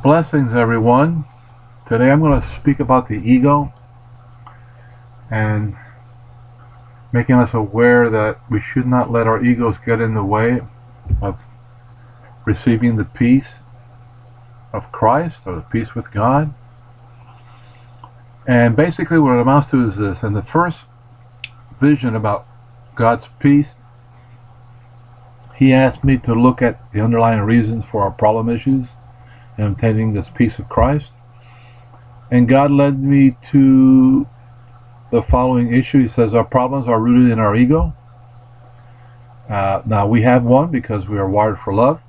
Blessings, everyone. Today I'm going to speak about the ego and making us aware that we should not let our egos get in the way of receiving the peace of Christ or the peace with God. And basically what it amounts to is this. In the first vision about God's peace, He asked me to look at the underlying reasons for our problem issues and obtaining this peace of Christ. And God led me to the following issue. He says our problems are rooted in our ego. Now we have one because we are wired for love.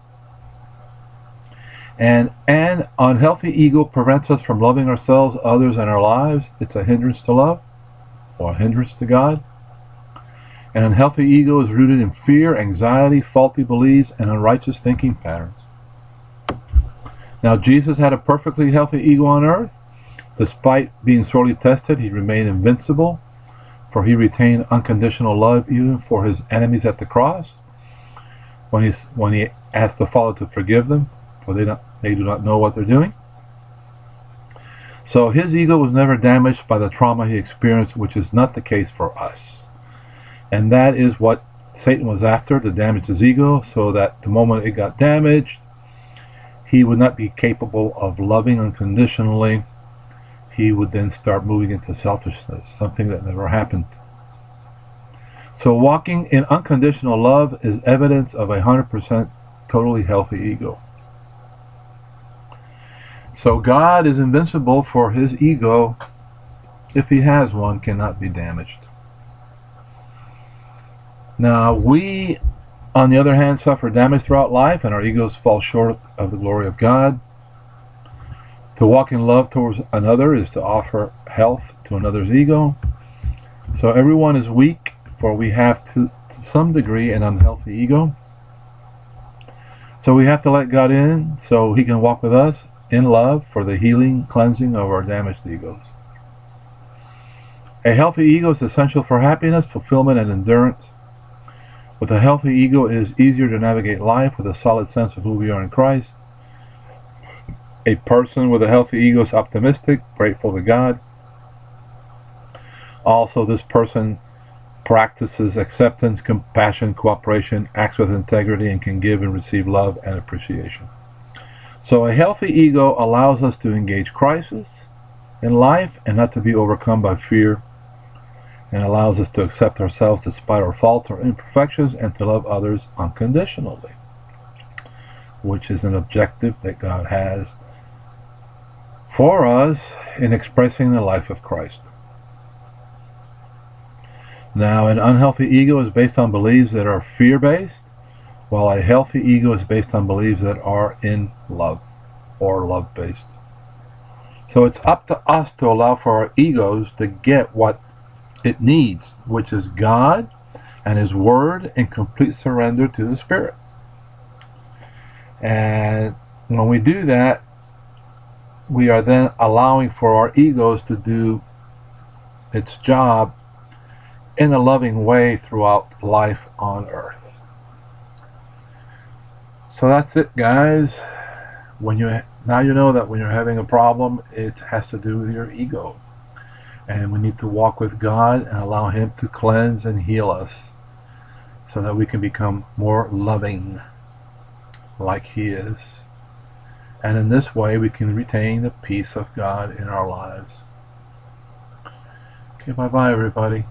And an unhealthy ego prevents us from loving ourselves, others, and our lives. It's a hindrance to love or a hindrance to God. An unhealthy ego is rooted in fear, anxiety, faulty beliefs, and unrighteous thinking patterns. Now Jesus had a perfectly healthy ego on earth. Despite being sorely tested, He remained invincible, for He retained unconditional love even for His enemies at the cross. When He asked the Father to forgive them, for they do not know what they're doing. So His ego was never damaged by the trauma He experienced, which is not the case for us. And that is what Satan was after, to damage His ego, so that the moment it got damaged, he would not be capable of loving unconditionally. He would then start moving into selfishness, something that never happened. So walking in unconditional love is evidence of 100% totally healthy ego. So God is invincible, for His ego, if He has one, cannot be damaged. Now we, on the other hand, suffer damage throughout life, and our egos fall short of the glory of God. To walk in love towards another is to offer health to another's ego. So everyone is weak, for we have to some degree an unhealthy ego. So we have to let God in so He can walk with us in love for the healing, cleansing of our damaged egos. A healthy ego is essential for happiness, fulfillment, and endurance. With a healthy ego, it is easier to navigate life with a solid sense of who we are in Christ. A person with a healthy ego is optimistic, grateful to God. Also, this person practices acceptance, compassion, cooperation, acts with integrity, and can give and receive love and appreciation. So a healthy ego allows us to engage crisis in life and not to be overcome by fear, and allows us to accept ourselves despite our faults or imperfections and to love others unconditionally, which is an objective that God has for us in expressing the life of Christ. Now, an unhealthy ego is based on beliefs that are fear-based, while a healthy ego is based on beliefs that are in love or love-based. So it's up to us to allow for our egos to get what it needs, which is God and His Word in complete surrender to the Spirit. And when we do that, we are then allowing for our egos to do its job in a loving way throughout life on earth. So that's it, guys. Now you know that when you're having a problem, it has to do with your ego. And we need to walk with God and allow Him to cleanse and heal us so that we can become more loving like He is. And in this way, we can retain the peace of God in our lives. Okay, bye-bye, everybody.